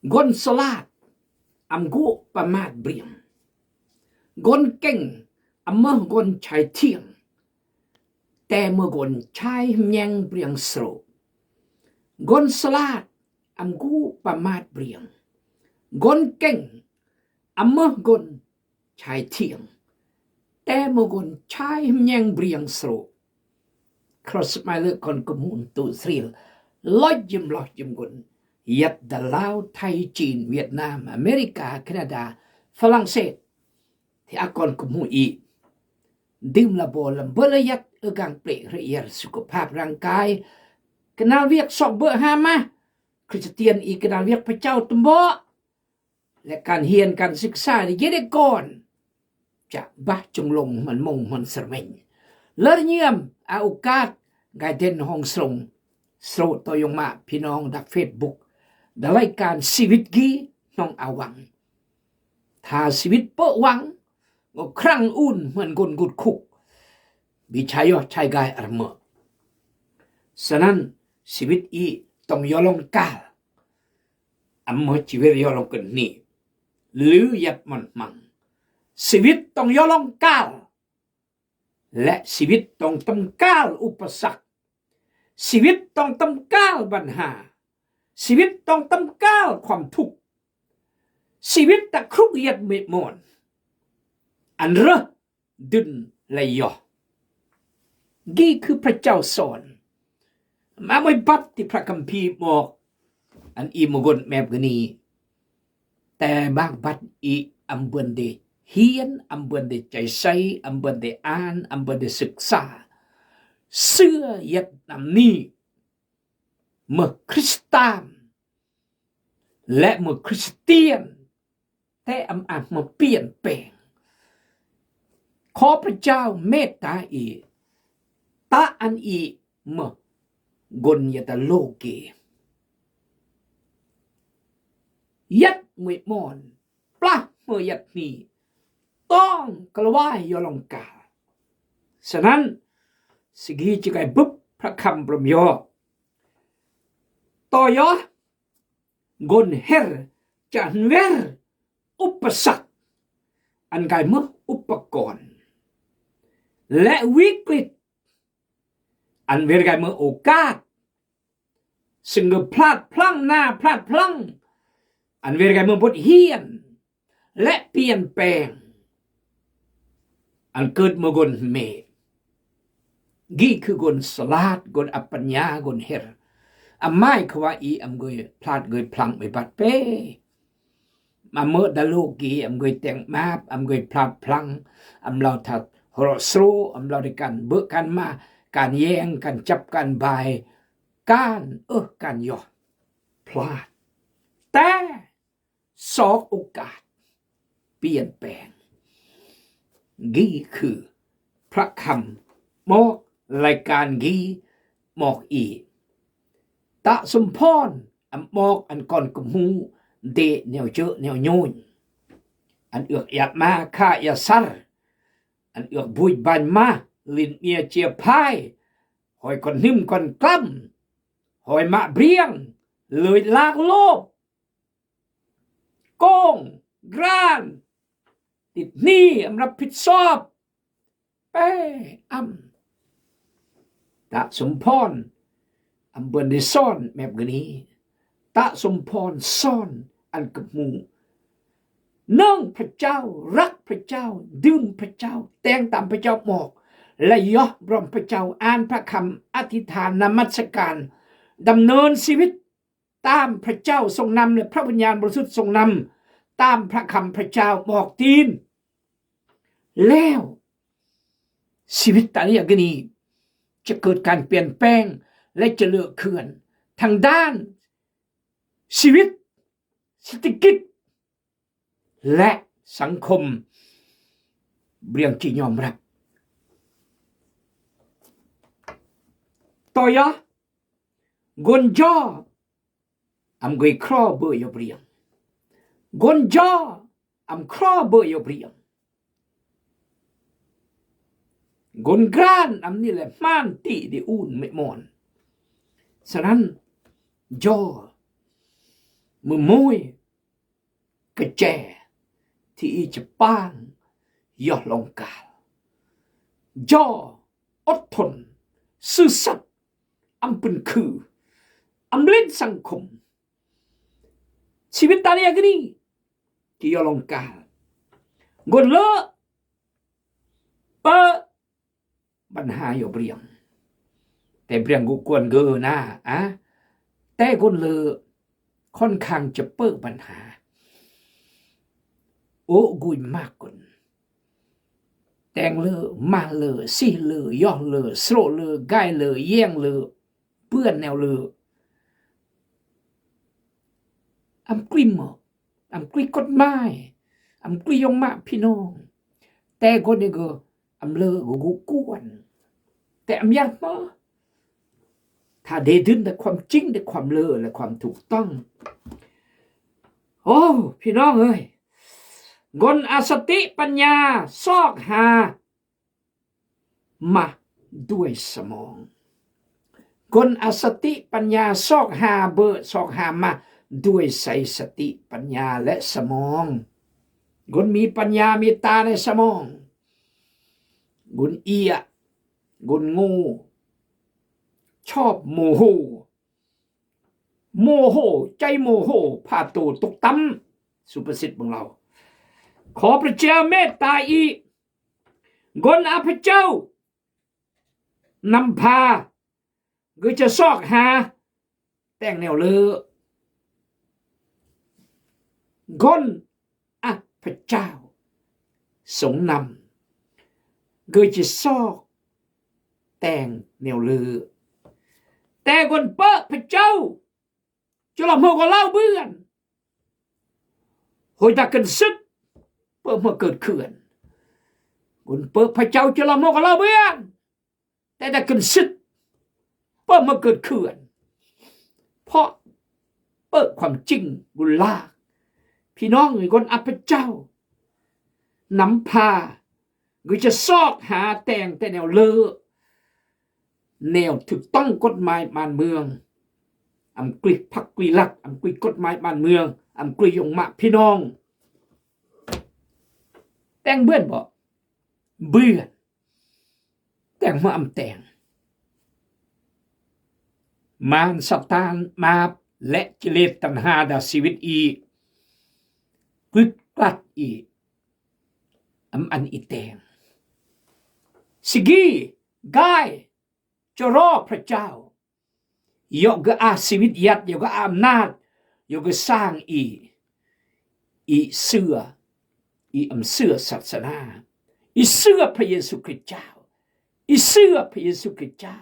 Gon salat am go pamat briang. Gon keng am mơ gon chai thiêng. Tè mơ gon chai nhang briang sro. Gon salat am go pamat briang. Gon keng am mơ gon chai thiêng. Tè mơ gon chai nhang briang sro. Cross my leg con comun tu thrill. Lodgem gon. Yet the Lao, Thai, Chin, Vietnam, America, Canada, ฝรั่งเศสที่อากรกุมหูอีดื่มละบอลเบลยัดกังเปรย์ระเอียดสุขภาพร่างกายกนาเวียกสอบเบอร์ห้ามาคริสเตียนอีกกนาเวียกพระเจ้าตุมบ่และการเรียนการศึกษาที่เยเดก่อนจะบ้าจงลงมันมงมันสมัยเลิศเยี่ยมเอาโอกาสกายเด่นห้องส่งโสดตัวยงมาพี่น้องดักเฟซบุ๊กได้รายการชีวิตกี้น้องอาวังถ้าชีวิตเปาะวังก็ครั้งอุ่นเหมือนกนกุดคุกบิชายอชายกายอารมณ์ฉะนั้นชีวิตอีต้องยอลงกาลอำมชีวิตยอลงกันนี่หรือยัดมันมังชีวิตต้องยอลงกาลและชีวิตต้องตำกาลอุปสรรคชีวิตต้องตำกาลปัญหาชีวิตต้องตำกาลความทุกข์ชีวิตตะครุกยัดเมฆมอนอันเรอดุนเลยยอกี่คือพระเจ้าสอนมาไม่บัดที่พระคัมภีร์บอกอันอีมกนแมบกนีแต่บางบัดอีอัมเบินเดเฮียนอัมเบินเดใจใส่อัมเบินเดอ่านอัมเบินเดศึกษาเสื้อยัดนำนี้เมื่อคริสตานและเมื่อคริสเตียนแต่อาจมาเปลี่ยนแปลงขอพระเจ้าเมตตาอีตาอันอีเมื่อกนยตโลเกยัดมวยมอนปลาเมื่อยัดนี้ต้องกระวายยอลงกาฉะนั้นสิกีจิกายบุบพระคำประมยอต่อยอกนเฮรจันเวรอุปสรรคอันกายเมื่ออุปกรณ์และวิกฤตอันเวรกายเมื่อโอกาสซึ่งพลาดพลั้งหน้าพลาดพลั้งอันเวรกายเมื่อบทเฮียนและเปลี่ยนแปลงอันเกิดเมื่อกนเมกี่คือกนสลาดกนอัปปัญญากนเฮรอำไม่ขวาอีอำเกยพลาดเกยพลังไม่บัดเป้มาเมื่อดาลูกีอำเกยแต่งมาบอำเกยพลาดพลังอำเราถัดหรอสโรอำเราได้กันเบิกกันมาการแย่งกันจับกันบายการการย่อพลาดแต่สอบโอกาสเปลี่ยนแปลงกี่คือพระคำบอกรายการกี่บอกอีตะสมพรอันบอกอันก่อนกุมหูเดแนวเจอแนวโยนอันเอือกอยากมาข้าอยากซัรอันเอือกบุยบานมาลินเมียเจียพายหอยก่อนนิ่มก่อนกล้ำหอยมะเบียงเลยลากโลบโกงกรานติดหนี้อำรับผิดชอบเป้ตะสมพรอำเบินได้ซ่อนแบบนี้ตะสมพรซ่อนอันกับมูเนื่องพระเจ้ารักพระเจ้าดื่มพระเจ้าแต่งตามพระเจ้าบอกและยอรอมพระเจ้าอ่านพระคำอธิษฐานนมัสการดำเนินชีวิตตามพระเจ้าทรงนำและพระวิญญาณบริสุทธิ์ทรงนำตามพระคำพระเจ้าบอกทีนแล้วชีวิตตานี้ก็นี้จะเกิดการเปลี่ยนแปลงและจะเลือกเขื่อนทางด้านชีวิตเศรษฐกิจและสังคมเบี่ยงที่ยอมรับต่อยะกนจออำกวยครอเบยเบียงกนจออำครอเบยเบียงกนกรานอำนี่แหละม่านตีดิอุ่นไม่มอนฉะนั้นจอมือมวย กระแจที่อีจะป้างย่อลงกาลย่ออดทนซื่อสัตย์อำเป็นคืออำเล่นสังคมชีวิตตาเลียกนี่ที่ย่อลงกาลกนเลอะเปะปัญหาอยู่เปรียงแต่เปรียงกูกวนเกอนะแต่กนเลอะค่อนข้างจะเปิดปัญหาโอ้กุยมากกนแต่งเลอมาเลอซี่เลอย่อเลอโสเลอไกเลอเยี่ยงเลอเพื่อนแนวเลออำกริมอำกริกฎหมายอำกริยงมาพี่น้องแต่คนนี้ก็อำเลอกูกวนแต่อำยัดมาถ้าเดดินแต่ความจริงแต่ความเลอและความถูกต้องโอ้พี่น้องเอ้ยกลอสติปัญญาซอกหามาด้วยสมองกลอสติปัญญาซอกหาเบอร์ซอกหามาด้วยใส่สติปัญญาและสมองกลมีปัญญามีตาในสมองกลเอียกลงูชอบโมโหใจโมโหพาตัวตกต่ำสุภาษิตของเราขอพระเจ้าเมตตาอีกนอาพระเจ้านำพาก็จะซอกหาแต่งแนวเลอกนอาพระเจ้าสงนำก็จะซอกแต่งแนวเลอแต่กนเปะพระเจ้าจะละเมื่อก็เล่าเบื่อนหอยตากันซึกเปิดมาเกิดเขื่อนคนเปิดพระเจ้าจะละโมกเราเบี้ยนแต่ได้กันซึกเปิดมาเกิดเขื่อนเพราะเปิดความจริงบุญลาพี่น้องไอ้คนอัพเจ้านำพาก็จะซอกหาแต่งแต่แนวเลอแนวถูกต้องกฎหมายบ้านเมืองอังกฤษพักกรีลักอังกฤษกฎหมายบ้านเมืองอังกฤษยงมาพี่น้องแต่งเบื่อนบ่เบื่อแต่งมาอำแต่งมารซาตานมาและกิเลสตัณหาดาชีวิตอีพึกกลัดอีอันอีแต่งสิกีกายจะรอพระเจ้ายกอาชีวิตยัดยกอำนาจยกสร้างอีเสืออีอำเสือศาสนาอีเสือพระเยซูคริสต์เจ้าอีเสือพระเยซูคริสต์เจ้า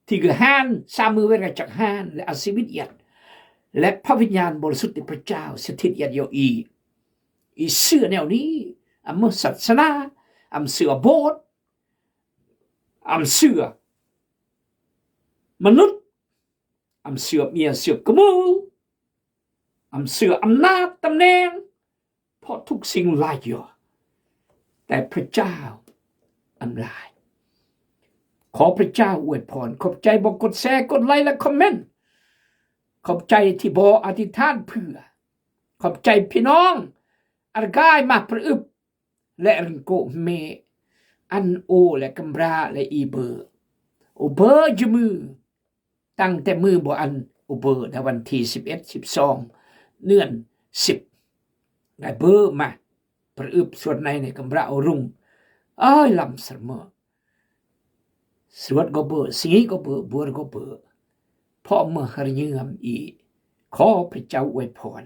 ที่คือหานสามมือเวรจากหานและอาชีวิตยัดและพระวิญญาณบริสุทธิ์พระเจ้าสถิตยัดอยู่อีเสือแนวนี้อำศาสนาอำเสือโบสถ์อำเสือมนุษย์อำเสือเมียเสือกมูลอำเสืออำนาจตำแหน่งเพราะทุกสิ่งลายอยู่แต่พระเจ้าอำลายขอพระเจ้าอวยพรขอบใจบอกกดแชร์กดไลค์และคอมเมนต์ขอบใจที่บอกอธิษฐานเพื่อขอบใจพี่น้องอากายมาประอึบและริงโกเมอันโอและกัมราและอีเบอร์โอเบอร์จมือตั้งแต่มือบ่อันโอเบอร์ในวันที่11-12เดือน10ได้เบอร์มาประอึบส่วนในกัมราอรุ่งลำเสมอสวดก็เบอร์สีก็เบอร์บัวก็เบอร์พ่อเมื่อหรยืมอีขอพระเจ้าอวยพร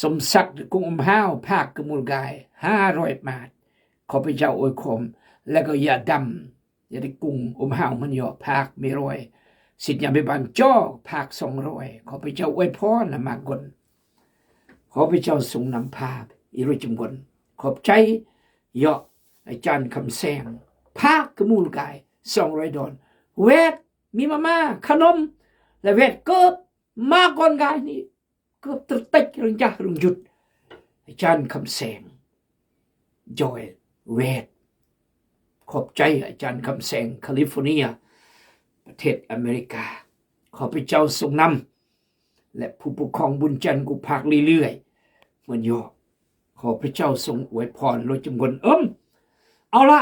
สมศักดิ์กุ้งห้าวภาคกมูลกาย500 บาทขอพระเจ้าอวยคมแล้วก็อย่าดำอย่าได้กุ้งห้าวมันหยอภาคไม่รวยสิทธิ์ยามไปบันจ้อภาค200ขอพระเจ้าอวยพรนะมากกนขอพระเจ้าทรงนำพาอีรุ่ยจุมกนขอบใจยออาจารย์คำแสงภาคกมูลกาย$200เวทมีมาขนมและเวทเกิบมาก่อนกายนี่เกือบตะติกรึงจ้ารึงหยุดอาจารย์คำแสงจอยเวทขอบใจอาจารย์คำแสงแคลิฟอร์เนียประเทศอเมริกาขอพระเจ้าทรงนำและผู้ปกครองบุญจันทร์กูภาคเรื่อยๆ เหมือนยอขอพระเจ้าทรงอวยพรโดยจำนวนเอาละ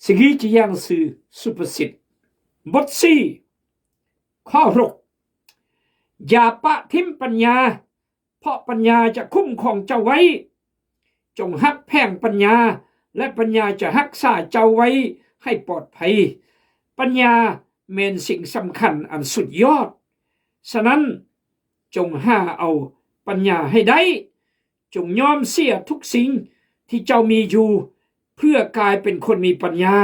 สิ่งที่จะยังสื่อสุภาษิตบท4ข้อ6อย่าปะทิมปัญญาเพราะปัญญาจะคุ้มครองเจ้าไว้จงฮักแพ่งปัญญาและปัญญาจะรักษาเจ้าไว้ให้ปลอดภัยปัญญาเป็นสิ่งสำคัญอันสุดยอดฉะนั้นจงหาเอาปัญญาให้ได้จงยอมเสียทุกสิ่งที่เจ้ามีอยู่เพื่อกลายเป็นคนมีปัญญา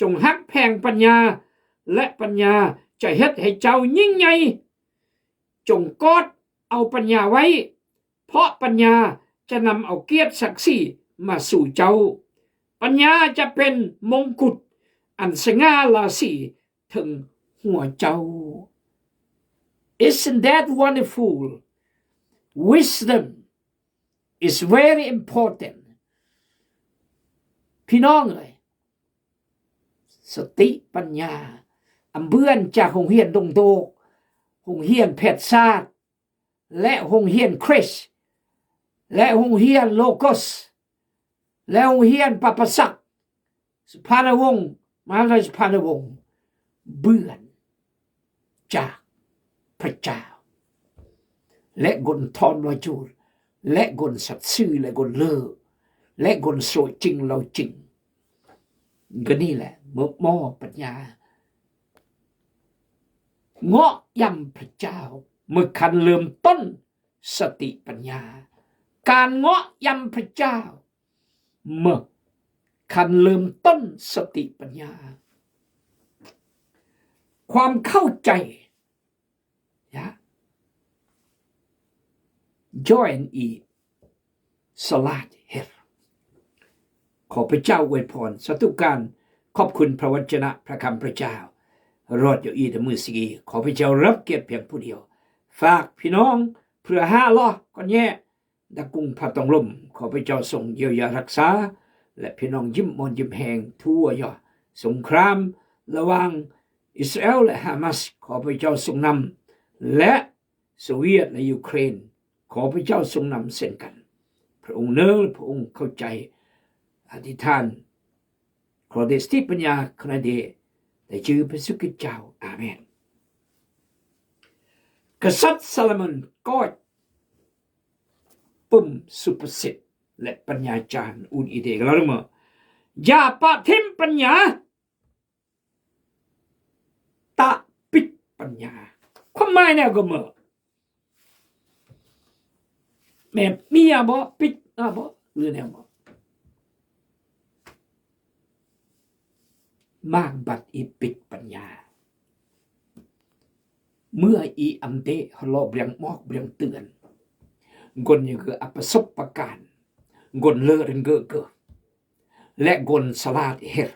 จงฮักแพงปัญญาและปัญญาจะเฮ็ดให้เจ้ายิ่งใหญ่จงกอดเอาปัญญาไว้เพราะปัญญาจะนำเอาเกียรติศักดิ์ศรีมาสู่เจ้าปัญญาจะเป็นมงกุฎอันสง่าราศีถึงหัวเจ้า Isn't that wonderful? Wisdom is very important พี่น้องเลยสติปัญญาอำเบื้อนจากโรงเรียนดงโดกโรงเรียนแพทยศาสตร์และโรงเรียนคริสต์และโรงเรียนโลโกสและโรงเรียนปปสักสุภาณวงศ์มหาวิทยาลัยสุภาณวงศ์เบื้อนจากพระเจ้าและกนทอนวาจูรและกนสัตย์ซื่อและกนเล่อและกนโสจริงเราจริงก็นี่แหละเมื่อมอปัญญาเงาะยำพระเจ้าเมื่อคันเริ่มต้นสติปัญญาการเงาะยำพระเจ้าเมื่อคันเริ่มต้นสติปัญญาความเข้าใจjoin e สลาดเฮรขอพระเจ้าอวยพรสาธุการขอบคุณพระวจนะพระคำพระเจ้ารอดอยู่อีแต่มือสีขอพระเจ้ารับเกียรติเพียงผู้เดียวฝากพี่น้องเพื่อ5 ล้อก่อนแย่ดักกุ้งผัดตองลมขอพระเจ้าทรงเยียวยารักษาและพี่น้องยิ้มมอนยิ้มแหงทั่วยอสงครามระหว่างอิสราเอลและฮามาสขอพระเจ้าทรงนำและโซเวียตและยูเครนขอพระเจ้าทรงนำเส้นกันพระองค์เนื้อพระองค์เข้าใจอธิษฐานขอเดชที่ปัญญาขณะเดในชื่อพระสุกิจเจ้าอาเมนกษัตริย์ซาโลมอนก็ปุ่มสุภสิทธิ์และปัญญาจารย์อุนอิเดกแล้วมั้งอย่าปะทิมปัญญาตะปิดปัญญาความหมายเนี่ยก็มั้งแม่มีอะบ่ปิดอะบ่หรือเนี่ยบ่มากบัดอีปิดปัญญาเมื่ออีอัมเตฮลอเบียงมอกเบียงเตือนกนยังคืออประสบประการกนเลอเรนเกอร์เกอและกนสลาดเฮร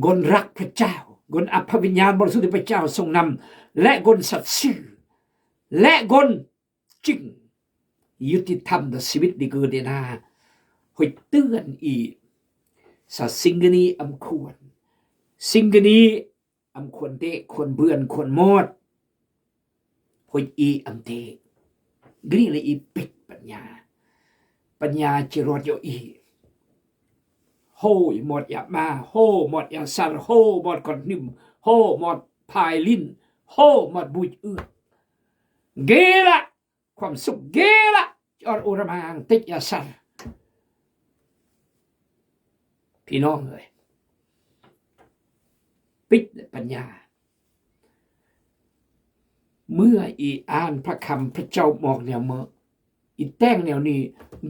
กนรักพระเจ้ากนอภวิญญาณบริสุทธิ์พระเจ้าทรงนำและกนสัตย์ซื่อและกนจริงยุติธรรมในชีวิตดีเกิดนาหอยเตือนอีสัตสิ่งนี้อำควรสิ่งนี้อำควรเตะคนเบื่อนคนมอดหอยอีอำเตะกรีเลยอีปิดปัญญาจิรอดโยอีโฮยหมดยามาโฮหมดยาซาร์โฮหมดก่อนนิ่มโฮหมดพายลินโฮหมดบุยอื้อเกละความสุขเกละจอดอุรมางติยาซาร์พี่น้องเลยปิดปัญญาเมื่ออีอ่านพระคำพระเจ้าบอกแนวเมื่ออีแต้งแนวนี้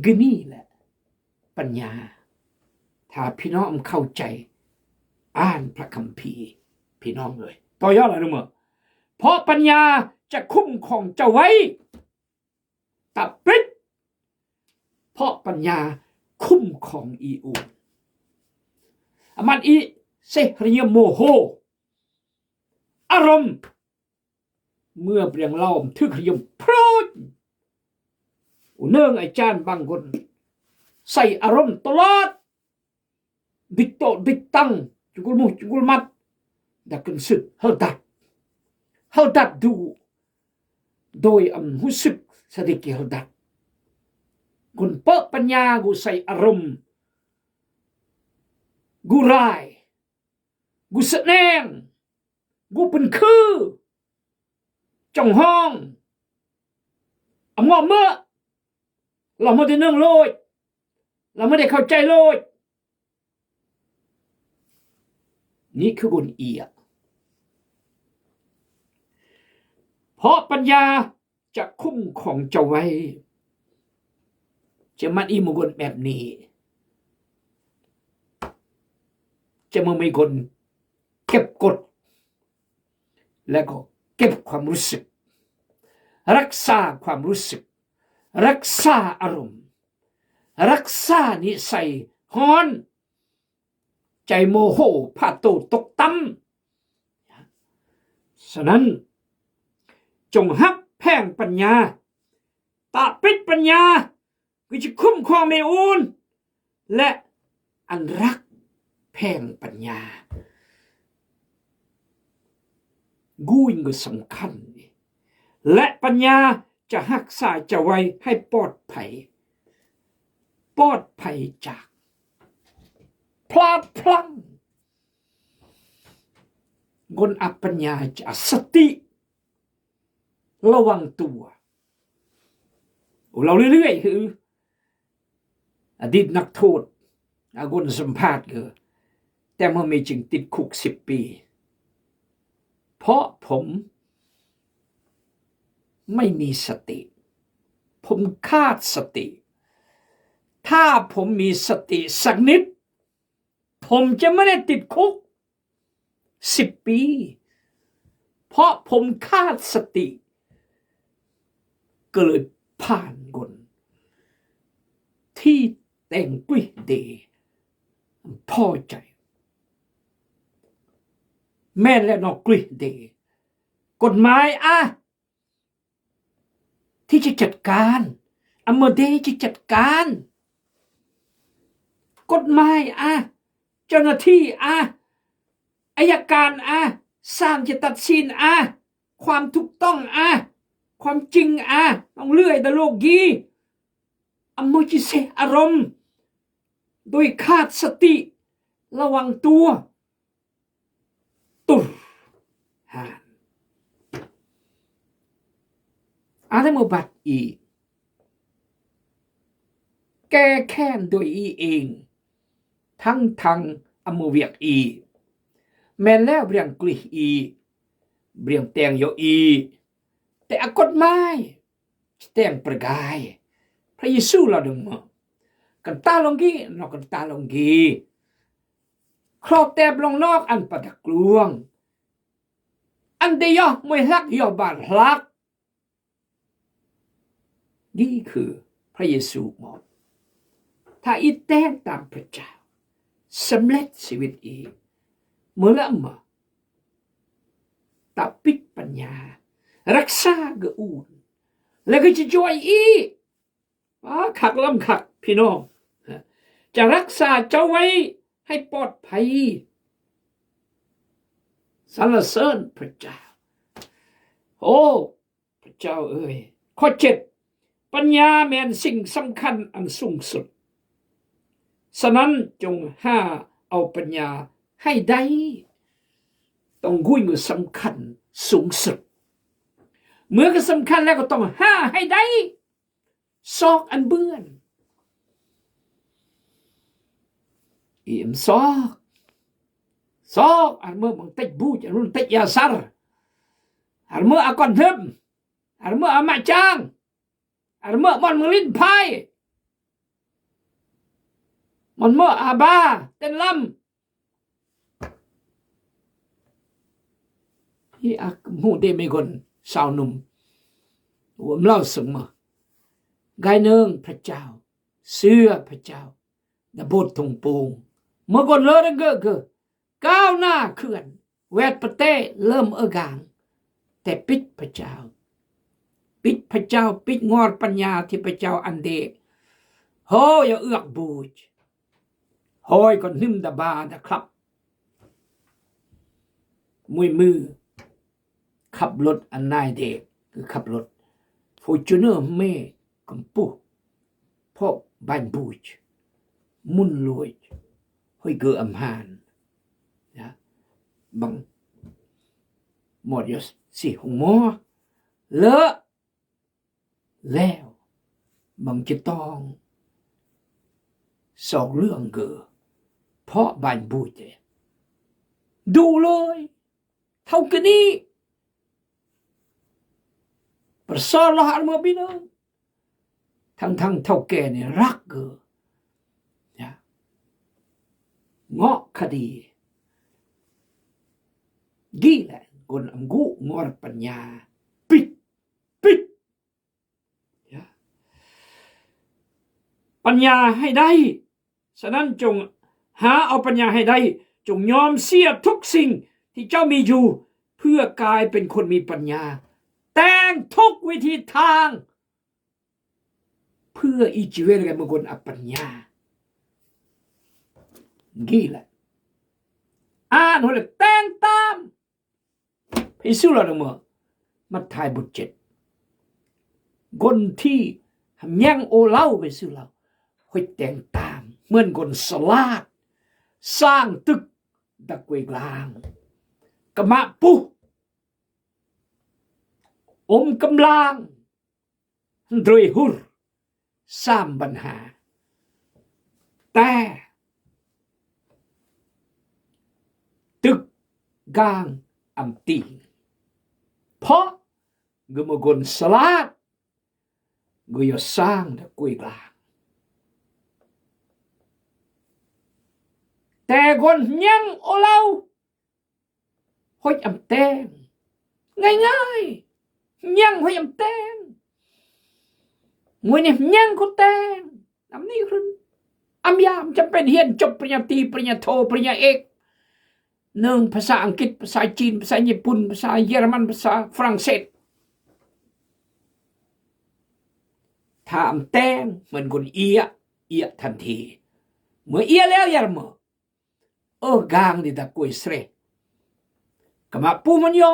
ก็นี่แหละปัญญาถ้าพี่น้องเข้าใจอ่านพระคัมภีร์พี่น้องเลยต่อยอดอะไรรู้มั้ยเพราะปัญญาจะคุ้มครองเจ้าไว้ตับปิดเพราะปัญญาคุ้มครองอีอูมันอีเสรียโมโหอารมณ์เมื่อเปลี่ยนเล่าทึกขยมพรูดเนื่องอาจารย์บางคนใส่อารมณ์ตลอดดิโตดิตังจุกมุจุกมัดดักกันสึกเฮาดัดดู โดยหุสึกsedikit dat กุนเปิดปัญญากูใส่อารมณ์กูร้ายกูแสดงกูเป็นคือจ้องห้องงอเมื่อเราไม่ได้นึ่งโลยเราไม่ได้เข้าใจโลยนี่คือกุนเอียเพราะปัญญาจะคุ้มของเจ้าไว้จะมันอีมุกนแบบนี้จะมึงมีคนเก็บกดแล้วก็เก็บความรู้สึกรักษาความรู้สึกรักษาอารมณ์รักษานิสัยฮ้อนใจโมโหพาโตตกต่ำฉะนั้นจงฮับแพ่งปัญญาตาปิดปัญญาก็จะคุ้มครองเมอูนและอันรักแพ่งปัญญากูยิ่งก็สำคัญและปัญญาจะรักษาจะไว้ให้ปลอดภัยจากพลาดพลั้งคนอัปปัญญาจะสติระวังตัวเราเรื่อยๆคืออดีตนักโทษคนสัมภาษณ์เลยแต่เมื่อไม่จึงติดคุก10 ปีเพราะผมไม่มีสติผมขาดสติถ้าผมมีสติสักนิดผมจะไม่ได้ติดคุก10 ปีเพราะผมขาดสติก็เลยผ่านคนที่แต่งกุ้ยเดพอใจแม่และนอกกุ้ยเดกฎหมายที่จะจัดการอเมเดจะจัดการกฎหมายเจ้าหน้าที่อัยการศาลจะตัดสินความถูกต้องความจริงต้องเลื่อยตะโลกยีโมจิเซอารมณ์โดยขาดสติระวังตัวตุรหานทั้งหมดบัดแก้แค้นโดยเองทั้งอมเวียกแม่นแล้วเรียงกลีเรียงแตงโยแต่กฎหมายแตงประกายพระเยซูเราดึงมากันตาลงกี้นอกกันตาลงกี้ครอบแตบลงนอกอันปะตะกลวงอันเดียมวยลักยอบานลักนี่คือพระเยซูบอกถ้าแตงตามพระเจ้าสำเร็จชีวิตเมื่อละมาตาปิดปัญญารักษาเกอูนแล้วก็จะจ่วยขักล้ำขักพี่น้องจะรักษาเจ้าไว้ให้ปลอดภัยสรรเสริญพระเจ้าโอ้พระเจ้าเอ๋ยข้อ7ปัญญาแม่นสิ่งสำคัญอันสูงสุดฉะนั้นจงเอาปัญญาให้ได้ต้องคุยมือสำคัญสูงสุดเมื่อก็สำคัญแล้วก็ต้องให้ได้ซอกอันเบื่อนซอกอันเมื่อมึงติดบูจรุ่นติดยาซาร์อันเมื่อก่อนเพิ่มอันเมื่อมาจางอันเมื่อมันมึงลิ้นพายมันเมื่อบาเต้นลำที่มูเดไม่คนสาวหนุ่มผมเล่าสมมาไกเนืองพระเจ้าเสื้อพระเจ้าดบดทงโปงเมื่อก่อนเลยเกอก้าวหน้าเคลื่อนแวดประเทศเริ่มกางแต่ปิดพระเจ้าปิดงอดปัญญาที่พระเจ้าอันเดโหอย่าเอือกบูชโหยก่อนหิมดาบานะครับมือขับรถอันนายเดกคือขับรถ Fortuner med kampu på banbuj mun luoj hoi gơ âm hàn bằng một giờ xì hùng mò lỡ leo bằng chiếc tong sầu lượng gơเพาะ banbuj ดูเลยเท่ากันนี้ประสาลหารมาพี่น้องทั้งเท่าแก่เนี่ยรักเกอเงาะคดีกี่แหละคนอำกูงอปัญญาปิดปัญญาให้ได้ฉะนั้นจงหาเอาปัญญาให้ได้จงยอมเสียทุกสิ่งที่เจ้ามีอยู่เพื่อกลายเป็นคนมีปัญญาแต่งทุกวิธีทางเพื่ออีจิเวลกันบางคนอปัญญากี่แหละอ่านหัวเลยแต่งตามพิสูจน์เราเมื่อมัทธิวบท7คนที่ยังโอเล่าไปสู้เราให้แต่งตามเหมือนคนสลาดสร้างตึกตะกวยกลางกะมะปุอมกำลังโดยหุรสามปัญหาแต่ตึกกลางอัมตีเพราะกมกลสลาดกยสร้างตะกวยกลางแต่คนยังโอเล่าห้อยอำแตงง่ายยังห้อยอำแตงมวยเนี่ยยังก็แตงน้ำนี่คืออำยามจะเป็นเฮียนจบปริญญาตรีปริญญาโทปริญญาเอกหนึ่งภาษาอังกฤษภาษาจีนภาษาญี่ปุ่นภาษาเยอรมันภาษาฝรั่งเศสถ้าอำแตงเหมือนคนเอียทันทีเมื่อเอียแล้วยาร์มกางdi da kue sre kama pu man yo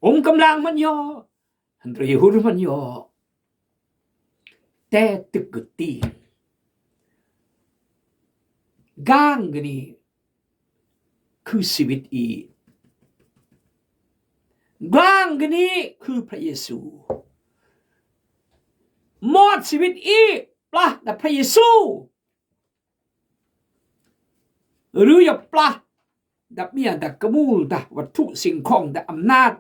องค์กำลังมันย่อหันตรีหุรมันย่อแต่ตึกตีกางกนี่คือชีวิตอีกางกนี่คือพระเยซูหมดชีวิตอีปลาแต่พระเยซูหรืออย่าปลาดับเมียดักกมูลดักวัตถุสิ่งของดักอำนาจ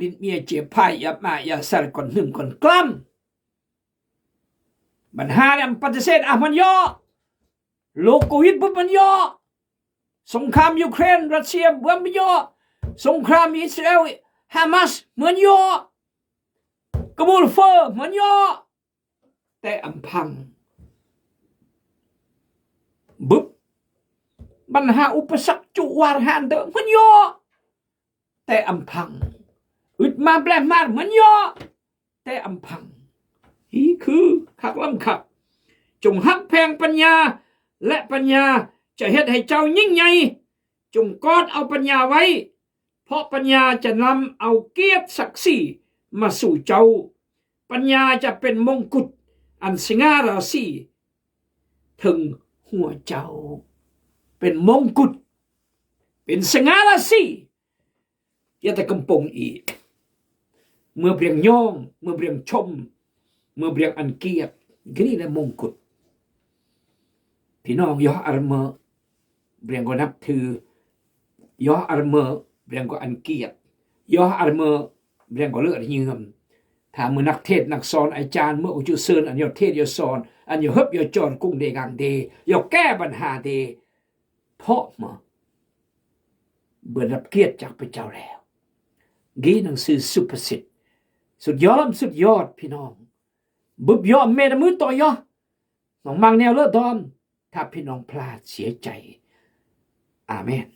ลิ้นเมียเจ็บพายอย่ามาอย่าสารก่อนหนึ่งก่อนกล้ำปัญหาเนี่ยปฏิเสธมันย่อโลกโควิดปุ๊บมันย่อสงครามยูเครนรัสเซียมันย่อสงครามอิสราเอลฮามาสมันย่อกมูลเฟอร์มันย่อแต่อำพังบุ๊บปัญหาอุปสรรคจุวารหันเดิมมันย่อแต่อำพังอึดมาแปลมาเหมือนย่อแต่อำพังนี่คือขักลำขับจงฮักแพงปัญญาและปัญญาจะเฮ็ดให้เจ้ายิ่งใหญ่จงกอดเอาปัญญาไว้เพราะปัญญาจะนำเอาเกียรติศักดิ์ศรีมาสู่เจ้าปัญญาจะเป็นมงกุฎอันสง่าราศีถึงหัวเจ้าเป็นมงกุฎเป็นสง่าราศีอย่าแต่กำปงอีกเมื่อเปลี่ยนย่องเมื่อเปลี่ยนชมเมื่อเปลี่ยนอันเกียรตินี่แหละมงกุฎพี่น้องย่ออาร์เมอร์เปลี่ยนก็นับถือย่ออาร์เมอร์เปลี่ยนก็อันเกียรติย่ออาร์เมอร์เปลี่ยนก็เลือดเยื่อมถ้าเมื่อนักเทศนักสอนอาจารย์เมื่ออุจุเซินอันยอเทศยอสอนอันยอเฮบยอจอนกุ้งเดกังเดยอแก้ปัญหาเดเพราะมาเบื่อรับเกียรติจากพระเจ้าแล้วกีหนังสือสุภาษิตสุดยอดพี่น้องบุบยอมเมตมือต่อยอน้องมังแนวเลือดดอมถ้าพี่น้องพลาดเสียใจอาเมน